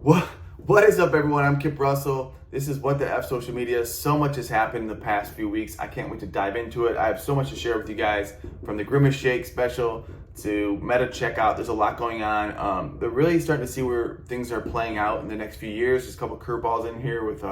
What is up, everyone? I'm Kip Russell. This is What the F Social Media. So much has happened in the past few weeks. I can't wait to dive into it. I have so much to share with you guys, from the Grimace Shake special to Meta checkout. There's a lot going on. They're really starting to see where things are playing out in the next few years. There's a couple curveballs in here with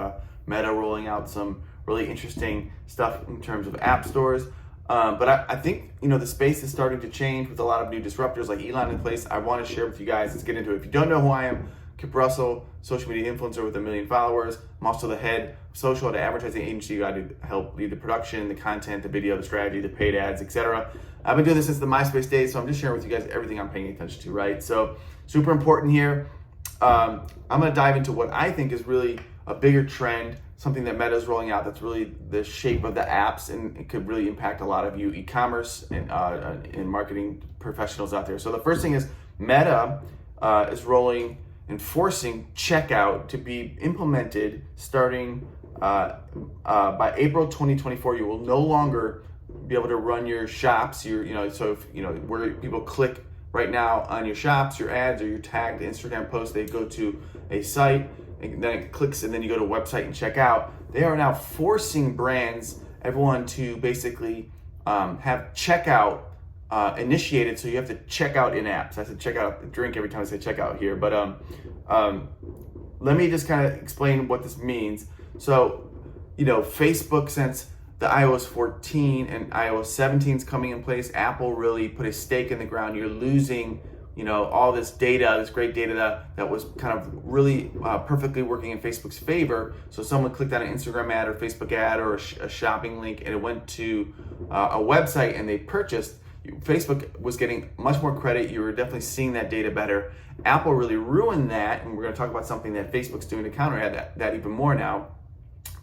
Meta rolling out some really interesting stuff in terms of app stores. But I think the space is starting to change with a lot of new disruptors like Elon in place. I want to share with you guys. Let's get into it. If you don't know who I am, Kip Russell, social media influencer with 1 million followers. I'm also the head of social and advertising agency. I do help lead the production, the content, the video, the strategy, the paid ads, etc. I've been doing this since the MySpace days, so I'm just sharing with you guys everything I'm paying attention to, right? So super important here. I'm going to dive into what I think is really a bigger trend, something that Meta is rolling out that's really the shape of the apps, and it could really impact a lot of you e-commerce and marketing professionals out there. So the first thing is Meta is enforcing checkout to be implemented starting by April 2024. You will no longer be able to run your shops. Where people click right now on your shops, your ads, or your tagged Instagram post, they go to a site and then it clicks, and then you go to a website and check out. They are now forcing everyone to basically have checkout initiated, so you have to check out in apps. I said check out a drink every time I say check out here, but let me just kind of explain what this means. So, Facebook, since the iOS 14 and iOS 17 is coming in place, Apple really put a stake in the ground. You're losing all this data, this great data that was kind of really perfectly working in Facebook's favor. So someone clicked on an Instagram ad or Facebook ad or a shopping link, and it went to a website and they purchased. Facebook was getting much more credit. You were definitely seeing that data better. Apple really ruined that, and we're going to talk about something that Facebook's doing to counter that even more now.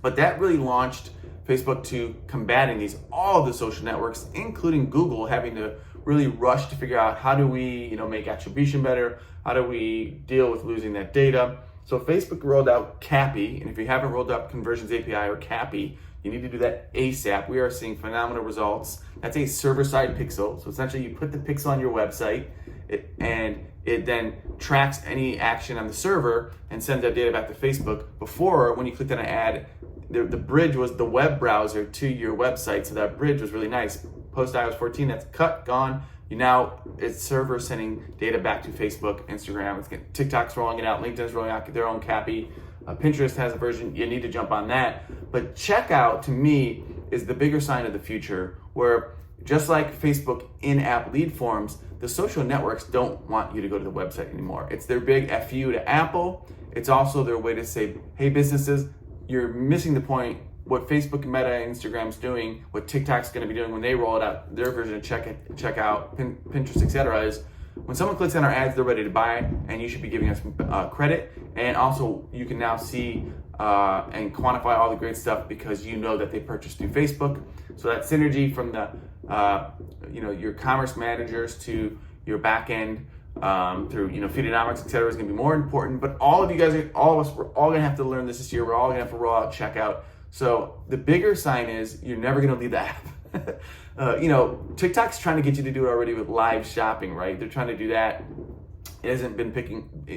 But that really launched Facebook to combating all of the social networks, including Google, having to really rush to figure out how do we make attribution better, how do we deal with losing that data. So Facebook rolled out CAPI, and if you haven't rolled out Conversions API or CAPI, you need to do that ASAP. We are seeing phenomenal results. That's a server-side pixel. So essentially you put the pixel on your website, and it then tracks any action on the server and sends that data back to Facebook. Before, when you clicked on an ad, the bridge was the web browser to your website. So that bridge was really nice. Post iOS 14, that's cut, gone. It's server sending data back to Facebook, Instagram. TikTok's rolling it out. LinkedIn's rolling out their own CAPI. Pinterest has a version. You need to jump on that. But checkout, to me, is the bigger sign of the future, where just like Facebook in-app lead forms, the social networks don't want you to go to the website anymore. It's their big FU to Apple. It's also their way to say, hey, businesses, you're missing the point. What Facebook, Meta, Instagram's doing, what TikTok's going to be doing when they roll it out, their version of checkout, Pinterest, etc., is when someone clicks on our ads, they're ready to buy, and you should be giving us credit. And also, you can now see and quantify all the great stuff because you know that they purchased through Facebook. So that synergy from the your commerce managers to your back end through Feedonomics, etc., is going to be more important. But all of us, we're all going to have to learn this year. We're all going to have to roll out checkout. So the bigger sign is you're never going to leave the app. TikTok's trying to get you to do it already with live shopping, right? They're trying to do that. It hasn't been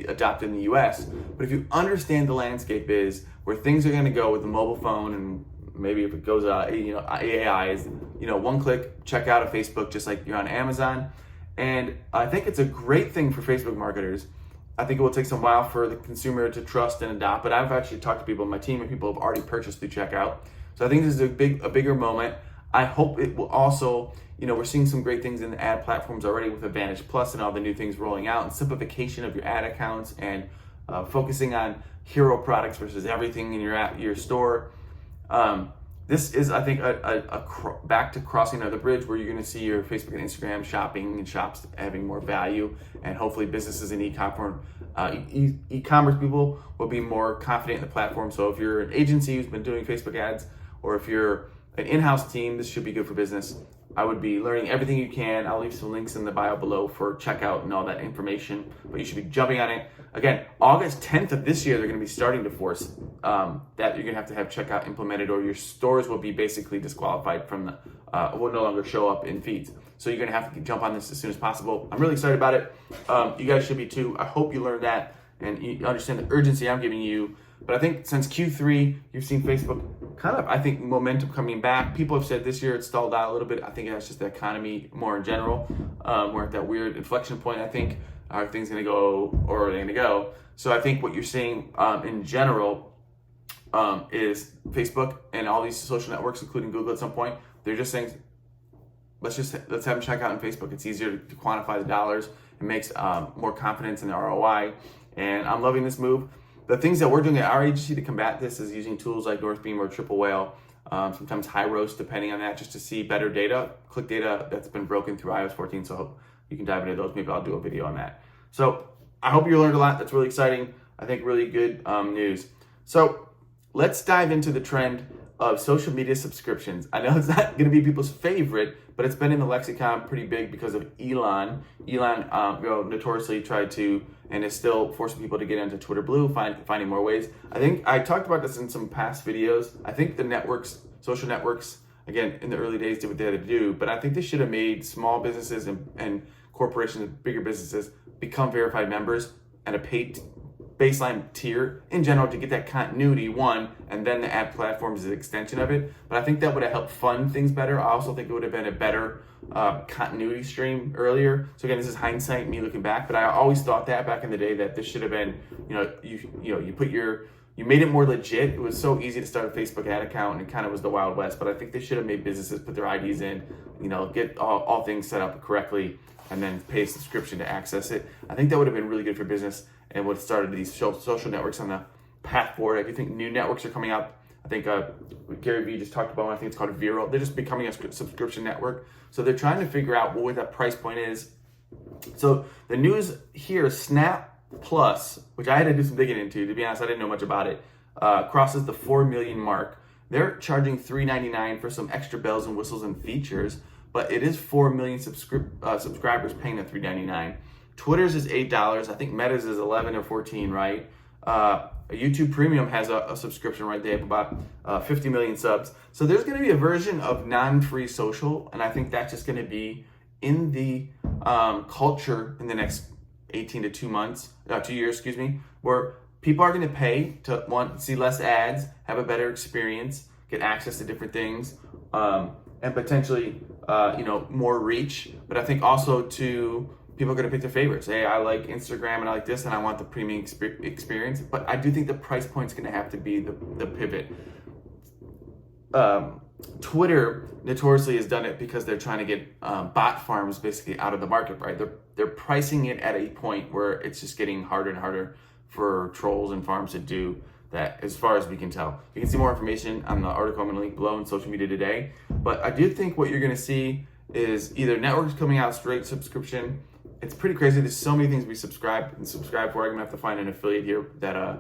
adopted in the US, but if you understand the landscape is where things are going to go with the mobile phone, and maybe if it goes, AI is, one click, check out of Facebook, just like you're on Amazon. And I think it's a great thing for Facebook marketers. I think it will take some while for the consumer to trust and adopt, but I've actually talked to people on my team, and people have already purchased through checkout. So I think this is a bigger moment. I hope it will also, we're seeing some great things in the ad platforms already with Advantage Plus and all the new things rolling out, and simplification of your ad accounts, and focusing on hero products versus everything in your store. This is, I think, back to crossing another bridge where you're going to see your Facebook and Instagram shopping and shops having more value, and hopefully businesses and e-commerce people will be more confident in the platform. So if you're an agency who's been doing Facebook ads, or if you're an in-house team, this should be good for business. I would be learning everything you can. I'll leave some links in the bio below for checkout and all that information, but you should be jumping on it. Again, August 10th of this year, they're going to be starting to force that you're going to have checkout implemented, or your stores will be basically disqualified from will no longer show up in feeds. So you're going to have to jump on this as soon as possible. I'm really excited about it. You guys should be too. I hope you learned that. and you understand the urgency I'm giving you. But I think since Q3, you've seen Facebook kind of, I think, momentum coming back. People have said this year it's stalled out a little bit. I think that's just the economy more in general. We're at that weird inflection point, I think. Are things going to go, or are they going to go? So I think what you're seeing in general is Facebook and all these social networks, including Google at some point, they're just saying, let's have them check out on Facebook. It's easier to quantify the dollars. It makes more confidence in the ROI. And I'm loving this move. The things that we're doing at our agency to combat this is using tools like Northbeam or Triple Whale, sometimes High Roast, depending on that, just to see better data, click data that's been broken through iOS 14. So you can dive into those. Maybe I'll do a video on that. So I hope you learned a lot. That's really exciting. I think really good news. So let's dive into the trend of social media subscriptions. I know it's not going to be people's favorite, but it's been in the lexicon pretty big because of Elon. Elon, notoriously tried to, and is still forcing people to get into Twitter Blue, finding more ways. I think I talked about this in some past videos. I think the networks, social networks, again, in the early days did what they had to do, but I think they should have made small businesses and corporations, bigger businesses, become verified members and a paid baseline tier in general to get that continuity, one, and then the ad platform is an extension of it. But I think that would have helped fund things better. I also think it would have been a better continuity stream earlier. So again, this is hindsight, me looking back, but I always thought that back in the day that this should have been, you made it more legit. It was so easy to start a Facebook ad account, and it kind of was the Wild West, but I think they should have made businesses put their IDs in, get all things set up correctly, and then pay a subscription to access it. I think that would have been really good for business and would have started these social networks on the path forward. I do think new networks are coming up. I think Gary Vee just talked about one. I think it's called Viral. They're just becoming a subscription network. So they're trying to figure out what that price point is. So the news here, Snap Plus, which I had to do some digging into. To be honest, I didn't know much about it, crosses the 4 million mark. They're charging $3.99 for some extra bells and whistles and features, but it is 4 million subscribers paying the $3.99. Twitter's is $8. I think Meta's is 11 or 14, right? YouTube Premium has a subscription right there, about 50 million subs. So there's going to be a version of non-free social, and I think that's just going to be in the culture in the next 18 to 2 years, where people are going to pay to see less ads, have a better experience, get access to different things, and potentially more reach. But I think also people are going to pick their favorites. Hey, I like Instagram and I like this, and I want the premium experience. But I do think the price point is going to have to be the pivot. Twitter notoriously has done it because they're trying to get bot farms basically out of the market, right? They're pricing it at a point where it's just getting harder and harder for trolls and farms to do that, as far as we can tell. You can see more information on the article I'm going to link below in Social Media Today. But I do think what you're going to see is either networks coming out straight subscription. It's pretty crazy. There's so many things we subscribe for. I'm going to have to find an affiliate here that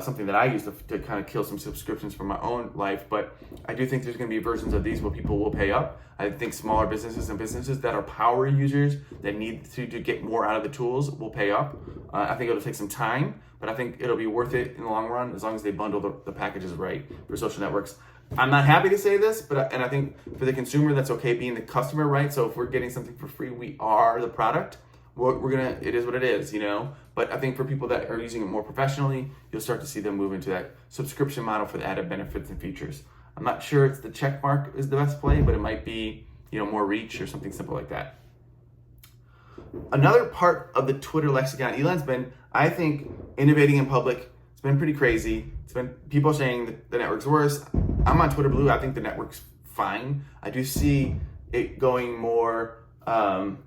something that I use to kind of kill some subscriptions for my own life. But I do think there's going to be versions of these where people will pay up. I think smaller businesses and businesses that are power users that need to get more out of the tools will pay up. I think it'll take some time, but I think it'll be worth it in the long run as long as they bundle the packages right for social networks. I'm not happy to say this, and I think for the consumer, that's okay being the customer, right? So if we're getting something for free, we are the product. It is what it is, But I think for people that are using it more professionally, you'll start to see them move into that subscription model for the added benefits and features. I'm not sure it's the check mark is the best play, but it might be, more reach or something simple like that. Another part of the Twitter lexicon, Elon's been, I think, innovating in public. It's been pretty crazy. It's been people saying that the network's worse. I'm on Twitter Blue. I think the network's fine. I do see it going more. I'm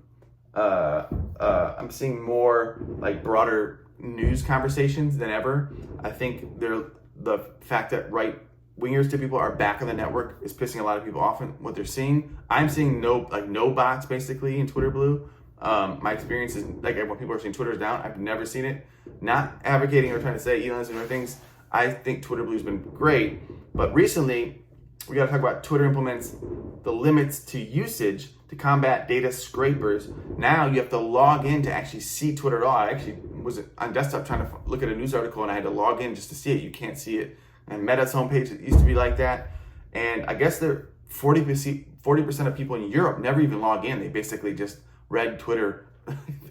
seeing more like broader news conversations than ever. I think the fact that right-wingers to people are back on the network is pissing a lot of people off in what they're seeing. I'm seeing no bots basically in Twitter Blue. My experience is like when people are saying Twitter's down, I've never seen it. Not advocating or trying to say Elon's and other things. I think Twitter Blue's been great, but recently we got to talk about Twitter implements the limits to usage to combat data scrapers. Now you have to log in to actually see Twitter at all. I actually was on desktop trying to look at a news article and I had to log in just to see it. You can't see it. And Meta's homepage, it used to be like that. And I guess 40% of people in Europe never even log in. They basically just read Twitter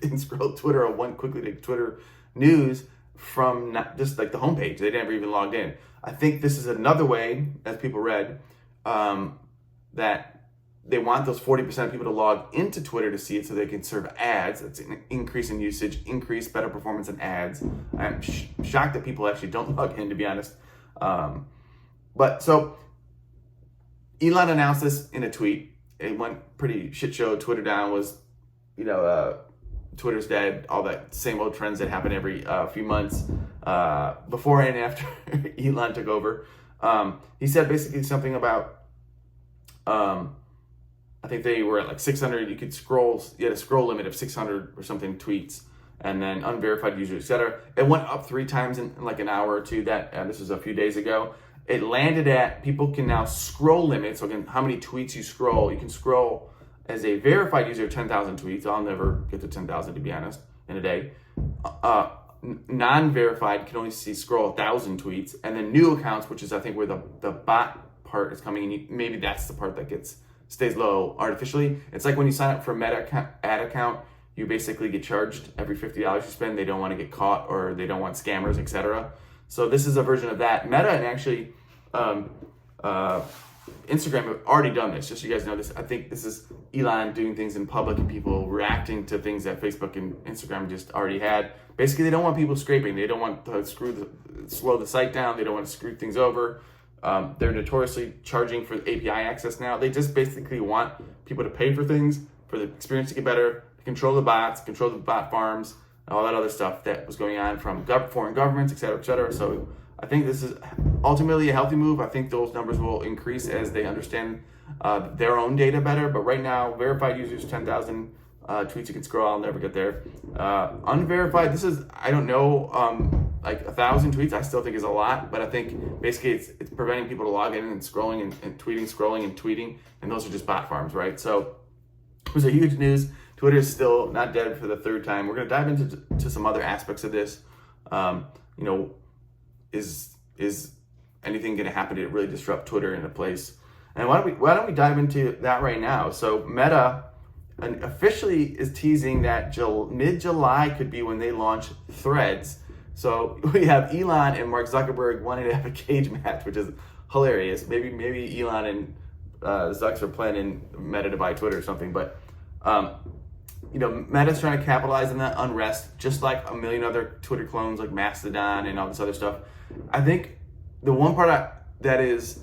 and scrolled Twitter or went quickly to Twitter news. from not just like the homepage. They never even logged in. I think this is another way, as people read, that they want those 40% of people to log into Twitter to see it so they can serve ads. That's an increase in usage, better performance in ads. I'm shocked that people actually don't log in, to be honest. But so Elon announced this in a tweet. It went pretty shit show. Twitter down was, Twitter's dead, all that same old trends that happen every few months before and after Elon took over. He said basically something about, I think they were at like 600, you had a scroll limit of 600 or something tweets, and then unverified users, etc. It went up 3 times in like an hour or two. This was a few days ago. It landed at, people can now scroll limit. So again, how many tweets you can scroll as a verified user 10,000 tweets. I'll never get to 10,000, to be honest, in a day. Non-verified can only scroll 1,000 tweets, and then new accounts, which is I think where the bot part is coming in. Maybe that's the part that stays low artificially. It's like when you sign up for a Meta ad account, you basically get charged every $50 you spend. They don't want to get caught, or they don't want scammers, etc. So this is a version of that. Meta and actually Instagram have already done this. Just so you guys know this, I think this is Elon doing things in public and people reacting to things that Facebook and Instagram just already had. Basically, they don't want people scraping. They don't want to slow the site down. They don't want to screw things over. They're notoriously charging for API access now. They just basically want people to pay for things, for the experience to get better, control the bots, control the bot farms, and all that other stuff that was going on from foreign governments, et cetera, et cetera. So I think this is ultimately a healthy move. I think those numbers will increase as they understand their own data better. But right now, verified users, 10,000 tweets you can scroll. I'll never get there. Unverified, this is, I don't know, like 1,000 tweets I still think is a lot, but I think basically it's preventing people to log in and scrolling and tweeting, scrolling and tweeting, and those are just bot farms, right? So it was a huge news. Twitter is still not dead for the 3rd time. We're going to dive into some other aspects of this. Is anything going to happen to really disrupt Twitter in a place? And why don't we dive into that right now? So Meta officially is teasing that mid-July could be when they launch Threads. So we have Elon and Mark Zuckerberg wanting to have a cage match, which is hilarious. Maybe Elon and Zucks are planning Meta to buy Twitter or something. But Meta's trying to capitalize on that unrest, just like a million other Twitter clones like Mastodon and all this other stuff. I think the one part that is,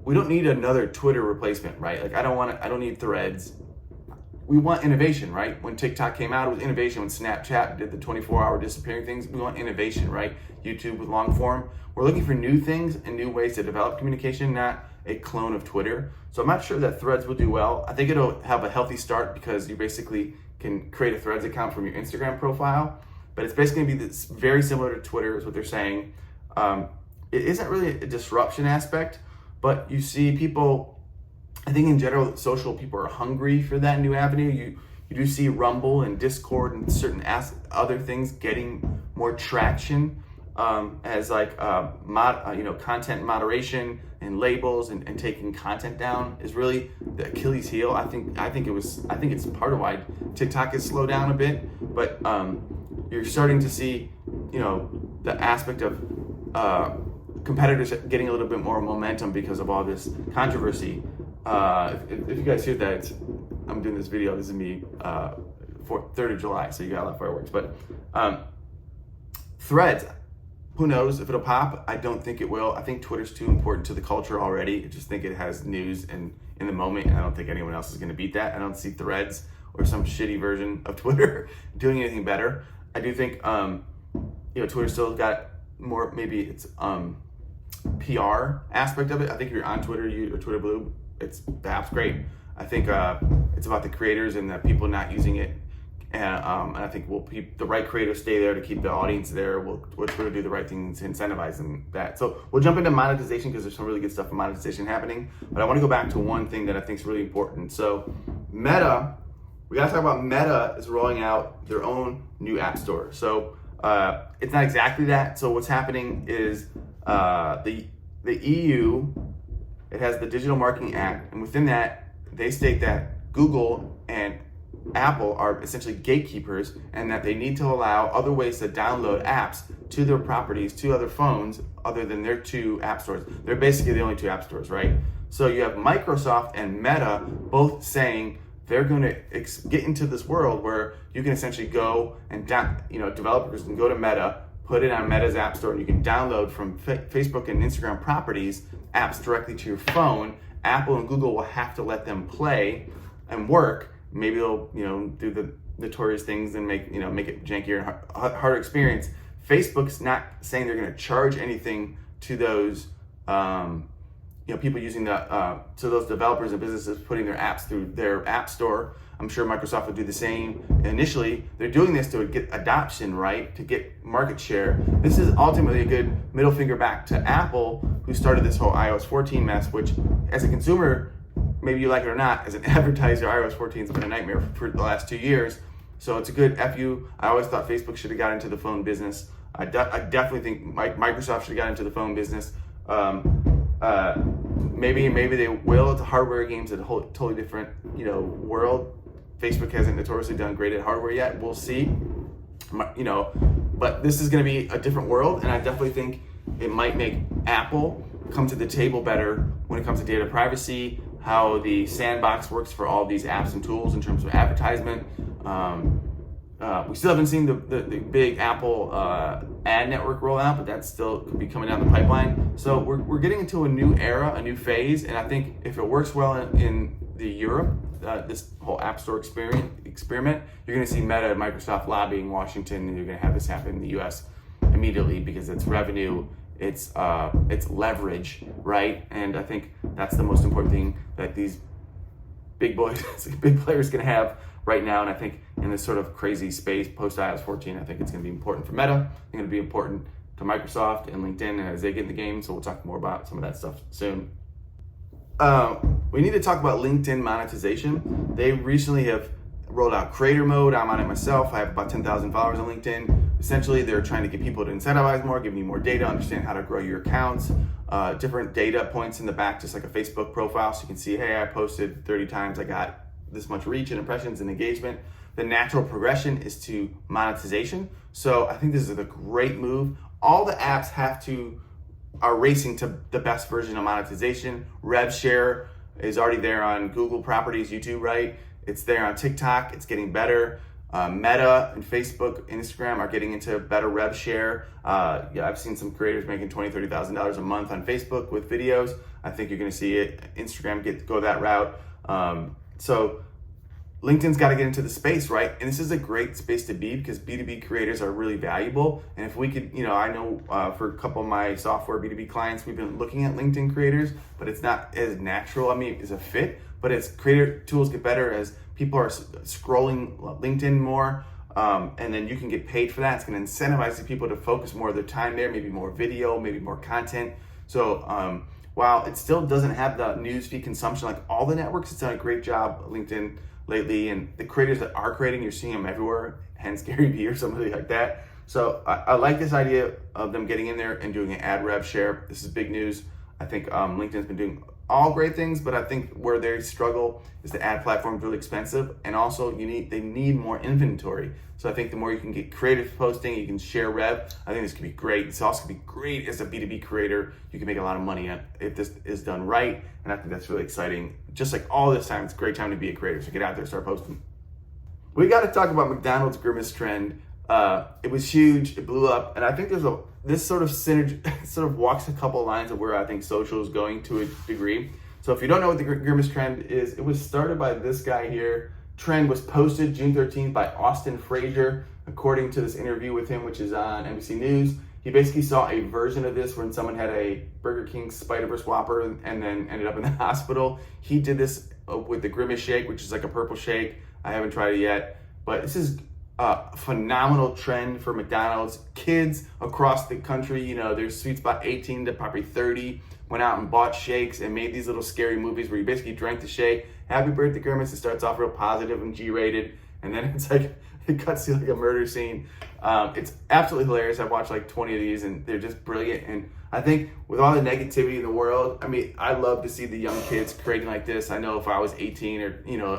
we don't need another Twitter replacement, right? Like I don't need Threads. We want innovation, right? When TikTok came out, it was innovation. When Snapchat did the 24-hour disappearing things, we want innovation, right? YouTube with long form. We're looking for new things and new ways to develop communication, not a clone of Twitter. So I'm not sure that Threads will do well. I think it'll have a healthy start because you basically can create a Threads account from your Instagram profile, but it's basically gonna be this very similar to Twitter is what they're saying. It isn't really a disruption aspect, but you see people, I think in general, social people are hungry for that new avenue. You do see Rumble and Discord and certain other things getting more traction as like content moderation and labels and taking content down is really the Achilles heel. I think it's part of why TikTok has slowed down a bit, but you're starting to see the aspect of competitors getting a little bit more momentum because of all this controversy. If you guys hear that, I'm doing this video. This is me for 3rd of July, so you got a lot of fireworks. But Threads, who knows if it'll pop? I don't think it will. I think Twitter's too important to the culture already. I just think it has news and in the moment, and I don't think anyone else is going to beat that. I don't see Threads or some shitty version of Twitter doing anything better. I do think Twitter still got more, maybe it's PR aspect of it. I think if you're on Twitter, or Twitter Blue, the app's great. I think it's about the creators and the people not using it, and I think the right creators stay there to keep the audience there. We'll Twitter do the right things to incentivize that. So we'll jump into monetization because there's some really good stuff in monetization happening. But I want to go back to one thing that I think is really important. So Meta, we got to talk about Meta is rolling out their own new app store. So it's not exactly that. So what's happening is the EU, it has the Digital Marketing Act, and within that, they state that Google and Apple are essentially gatekeepers, and that they need to allow other ways to download apps to their properties, to other phones, other than their two app stores. They're basically the only two app stores, right? So you have Microsoft and Meta both saying they're going to get into this world where you can essentially go and developers can go to Meta, put it on Meta's app store, and you can download from Facebook and Instagram properties apps directly to your phone. Apple and Google will have to let them play and work. Maybe they'll do the notorious things and make it jankier and harder experience. Facebook's not saying they're going to charge anything to those people using to those developers and businesses putting their apps through their app store. I'm sure Microsoft will do the same. Initially, they're doing this to get adoption, right? To get market share. This is ultimately a good middle finger back to Apple, who started this whole iOS 14 mess, which as a consumer, maybe you like it or not, as an advertiser, iOS 14 has been a nightmare for the last 2 years. So it's a good FU. I always thought Facebook should have got into the phone business. I definitely think Microsoft should have got into the phone business. Maybe they will. It's a hardware game's a totally different world. Facebook hasn't notoriously done great at hardware yet. We'll see. But this is going to be a different world, and I definitely think it might make Apple come to the table better when it comes to data privacy, how the sandbox works for all these apps and tools in terms of advertisement. We still haven't seen the big Apple ad network rollout, but that still could be coming down the pipeline. So we're getting into a new era, a new phase, and I think if it works well in the Europe, this whole App Store experiment, you're going to see Meta and Microsoft lobbying Washington, and you're going to have this happen in the U.S. immediately because it's revenue, it's leverage, right? And I think that's the most important thing that these big players can have right now. And I think in this sort of crazy space post iOS 14, I think it's going to be important for Meta. It's going to be important to Microsoft and LinkedIn as they get in the game. So we'll talk more about some of that stuff soon. We need to talk about LinkedIn monetization. They recently have rolled out creator mode. I'm on it myself. I have about 10,000 followers on LinkedIn. Essentially, they're trying to get people to incentivize more, giving you more data, understand how to grow your accounts, different data points in the back, just like a Facebook profile. So you can see, hey, I posted 30 times, I got this much reach and impressions and engagement. The natural progression is to monetization. So I think this is a great move. All the apps are racing to the best version of monetization. Rev share is already there on Google properties, YouTube, right? It's there on TikTok. It's getting better. Meta and Facebook, Instagram are getting into better rev share. I've seen some creators making $20,000, $30,000 a month on Facebook with videos. I think you're going to see Instagram go that route. So LinkedIn's got to get into the space, right? And this is a great space to be because B2B creators are really valuable. And if we could, I know for a couple of my software B2B clients, we've been looking at LinkedIn creators, but it's not as natural. As a fit, but as creator tools get better, as people are scrolling LinkedIn more, and then you can get paid for that. It's going to incentivize the people to focus more of their time there, maybe more video, maybe more content. So while it still doesn't have the newsfeed consumption like all the networks, it's done a great job, LinkedIn, lately. And the creators that are creating, you're seeing them everywhere, hence Gary Vee or somebody like that. So I like this idea of them getting in there and doing an ad rev share. This is big news. I think LinkedIn's been doing all great things, but I think where they struggle is the ad platform is really expensive, and also they need more inventory. So I think the more you can get creative posting, you can share rev. I think this could be great. It's also could be great as a B2B creator. You can make a lot of money if this is done right, and I think that's really exciting. Just like all this time, it's a great time to be a creator. So get out there, start posting. We got to talk about McDonald's Grimace trend. It was huge. It blew up, and I think this sort of synergy sort of walks a couple lines of where I think social is going to a degree. So if you don't know what the Grimace trend is, it was started by this guy here. Trend was posted June 13th by Austin Frazier, according to this interview with him, which is on NBC News. He basically saw a version of this when someone had a Burger King Spider-Verse Whopper and then ended up in the hospital. He did this with the Grimace shake, which is like a purple shake. I haven't tried it yet, but this is a phenomenal trend for McDonald's. Kids across the country, their sweet spot 18 to probably 30 went out and bought shakes and made these little scary movies where you basically drank the shake. Happy birthday, Grimace. It starts off real positive and G-rated, and then it's like it cuts to like a murder scene. It's absolutely hilarious. I've watched like 20 of these and they're just brilliant. And I think with all the negativity in the world, I mean, I love to see the young kids creating like this. I know if I was 18 or,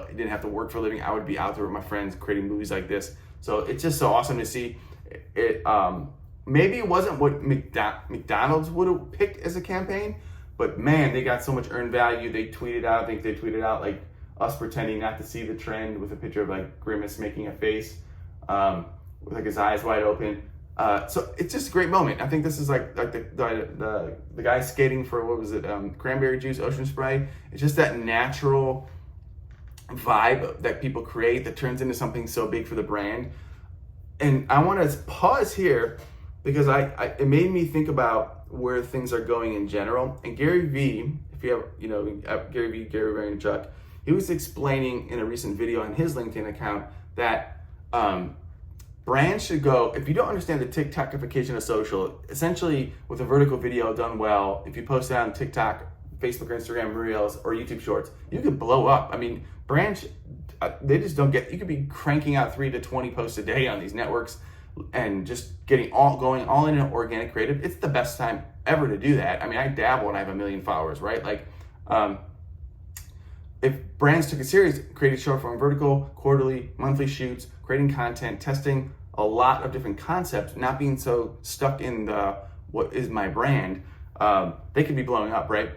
didn't have to work for a living, I would be out there with my friends creating movies like this. So it's just so awesome to see it. Maybe it wasn't what McDonald's would have picked as a campaign, but man, they got so much earned value. They tweeted out, I think they tweeted out like us pretending not to see the trend with a picture of like Grimace making a face with like his eyes wide open. So it's just a great moment. I think this is like the guy skating for, what was it, cranberry juice, ocean spray. It's just that natural vibe that people create that turns into something so big for the brand. And I want to pause here because it made me think about where things are going in general. And Gary Vee, if you have, Gary Vaynerchuk, he was explaining in a recent video on his LinkedIn account that brands should go, if you don't understand the TikTokification of social, essentially with a vertical video done well, if you post it on TikTok, Facebook, Instagram Reels, or YouTube Shorts, you could blow up. I mean, brands, they just don't get, you could be cranking out 3 to 20 posts a day on these networks and just going all in an organic creative. It's the best time ever to do that. I mean, I dabble and I have 1 million followers, right? Like, if brands took it serious, created short form, vertical, quarterly, monthly shoots, creating content, testing a lot of different concepts, not being so stuck in the what is my brand, they could be blowing up, right?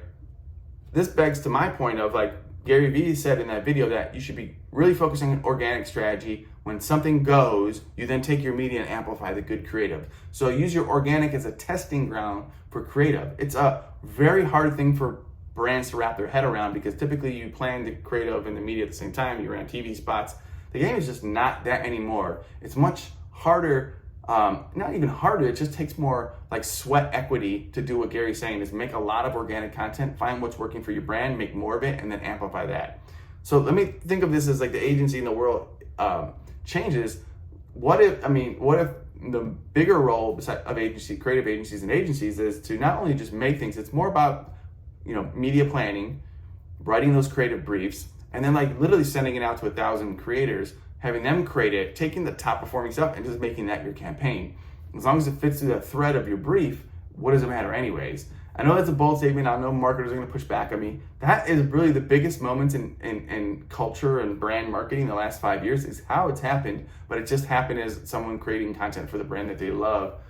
This begs to my point of, like Gary Vee said in that video, that you should be really focusing on organic strategy. When something goes, you then take your media and amplify the good creative. So use your organic as a testing ground for creative. It's a very hard thing for brands to wrap their head around, because typically you plan the creative and the media at the same time, you ran TV spots. The game is just not that anymore. It's much harder, not even harder, it just takes more like sweat equity to do what Gary's saying, is make a lot of organic content, find what's working for your brand, make more of it, and then amplify that. So let me think of this as like the agency in the world changes. What if the bigger role of creative agencies and agencies is to not only just make things, it's more about media planning, writing those creative briefs, and then like literally sending it out to 1,000 creators, having them create it, taking the top performing stuff and just making that your campaign. As long as it fits through that thread of your brief, what does it matter anyways? I know that's a bold statement. I know marketers are going to push back on me. That is really the biggest moments in culture and brand marketing the last 5 years, is how it's happened, but it just happened as someone creating content for the brand that they love.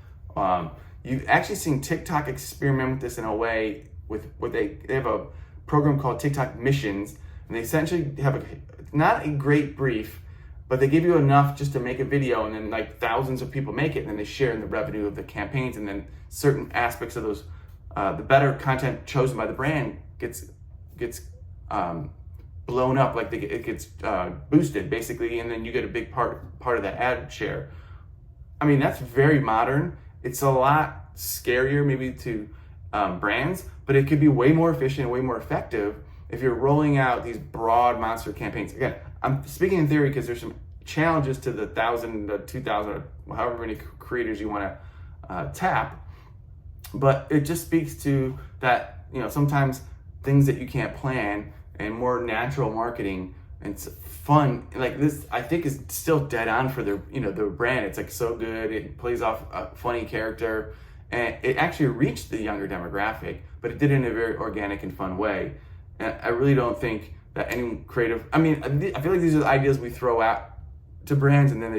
You've actually seen TikTok experiment with this in a way with what they have a program called TikTok Missions, and they essentially have not a great brief, but they give you enough just to make a video, and then like thousands of people make it, and then they share in the revenue of the campaigns, and then certain aspects of those, the better content chosen by the brand gets blown up, like it gets boosted basically, and then you get a big part of that ad share. I mean, that's very modern. It's a lot scarier maybe to brands, but it could be way more efficient and way more effective if you're rolling out these broad monster campaigns. Again, I'm speaking in theory because there's some challenges to the 1,000, the 2,000, or however many creators you want to tap. But it just speaks to that, sometimes things that you can't plan and more natural marketing and it's fun like this, I think is still dead on for their, their brand. It's like so good. It plays off a funny character, and it actually reached the younger demographic, but it did it in a very organic and fun way. And I really don't think that any creative, I feel like these are the ideas we throw out to brands, and then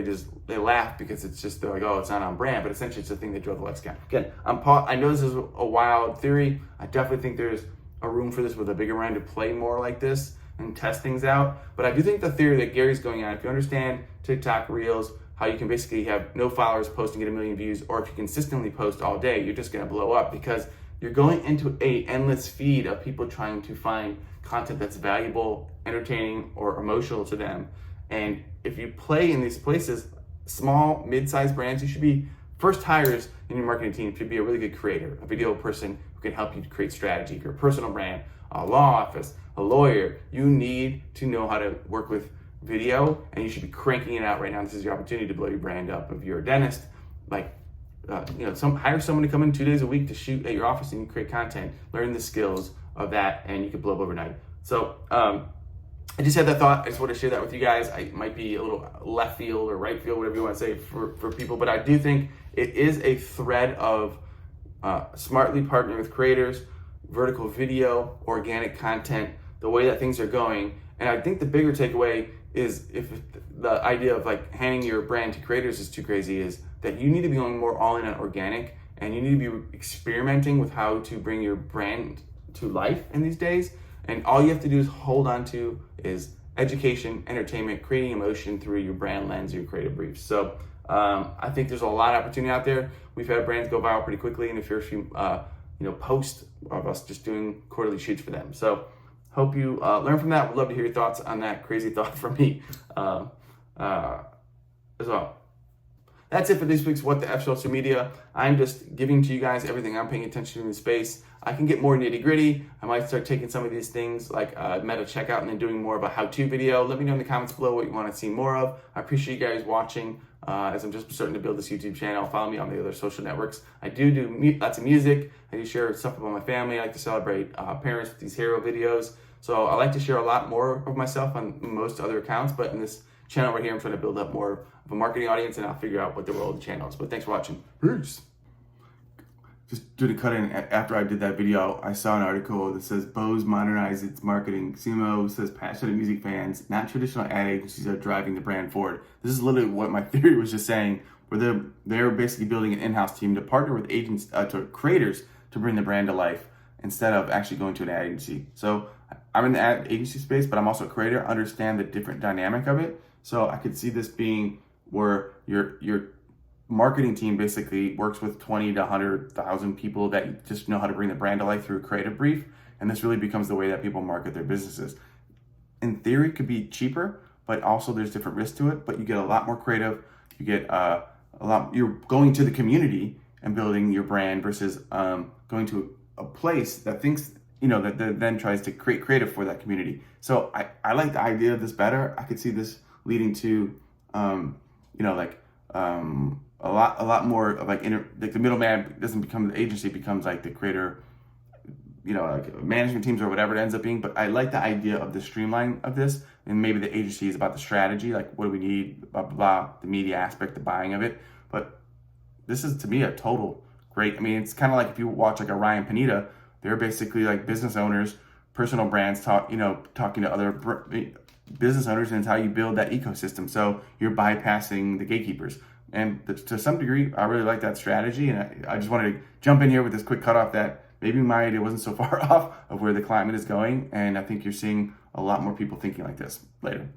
they laugh because it's just, they're like, oh, it's not on brand, but essentially it's the thing that drove the Lex. Again, I know this is a wild theory. I definitely think there's a room for this with a bigger brand to play more like this and test things out. But I do think the theory that Gary's going on, if you understand TikTok Reels, how you can basically have no followers posting, get 1 million views, or if you consistently post all day, you're just gonna blow up because you're going into a endless feed of people trying to find content that's valuable, entertaining, or emotional to them. And if you play in these places, small, mid-sized brands, you should be first hires in your marketing team should be a really good creator, a video person who can help you to create strategy. If you're a personal brand, a law office, a lawyer, you need to know how to work with video, and you should be cranking it out right now. This is your opportunity to blow your brand up. If you're a dentist, hire someone to come in 2 days a week to shoot at your office and you create content, learn the skills of that, and you can blow up overnight. So I just had that thought. I just want to share that with you guys. I might be a little left field or right field, whatever you want to say for people, but I do think it is a thread of smartly partnering with creators, vertical video, organic content, the way that things are going. And I think the bigger takeaway is, if the idea of like handing your brand to creators is too crazy, is that you need to be going more all in on organic, and you need to be experimenting with how to bring your brand to life in these days. And all you have to do is hold on to is education, entertainment, creating emotion through your brand lens, your creative briefs. So I think there's a lot of opportunity out there. We've had brands go viral pretty quickly in the first few posts of us just doing quarterly shoots for them. So hope you learn from that. Would love to hear your thoughts on that crazy thought from me as well. That's it for this week's What the F Social Media. I'm just giving to you guys everything I'm paying attention to in the space. I can get more nitty gritty. I might start taking some of these things like meta checkout and then doing more of a how-to video. Let me know in the comments below what you want to see more of. I appreciate you guys watching as I'm just starting to build this YouTube channel. Follow me on the other social networks. I do lots of music. I do share stuff about my family. I like to celebrate parents with these hero videos. So I like to share a lot more of myself on most other accounts, but in this channel right here, I'm trying to build up more of a marketing audience, and I'll figure out what the role of the channel is. But thanks for watching. Peace. Just to cut in, after I did that video, I saw an article that says Bose modernized its marketing. CMO says passionate music fans, not traditional ad agencies, are driving the brand forward. This is literally what my theory was just saying, where they're basically building an in-house team to partner with agents, to creators, to bring the brand to life instead of actually going to an ad agency. So I'm in the ad agency space, but I'm also a creator, understand the different dynamic of it. So I could see this being where your marketing team basically works with 20 to 100,000 people that just know how to bring the brand to life through a creative brief. And this really becomes the way that people market their businesses. In theory, it could be cheaper, but also there's different risks to it. But you get a lot more creative. You get you're going to the community and building your brand versus going to a place that thinks, that then tries to create creative for that community. So I like the idea of this better. I could see this leading to, a lot more of like the middleman doesn't become the agency, becomes like the creator, like management teams or whatever it ends up being. But I like the idea of the streamline of this, and maybe the agency is about the strategy, like what do we need, blah, blah, blah, the media aspect, the buying of it. But this is, to me, a total great, it's kind of like if you watch like a Ryan Panetta, they're basically like business owners, personal brands talking to other business owners, and it's how you build that ecosystem. So you're bypassing the gatekeepers. And to some degree, I really like that strategy. And I just wanted to jump in here with this quick cutoff that maybe my idea wasn't so far off of where the climate is going. And I think you're seeing a lot more people thinking like this. Later.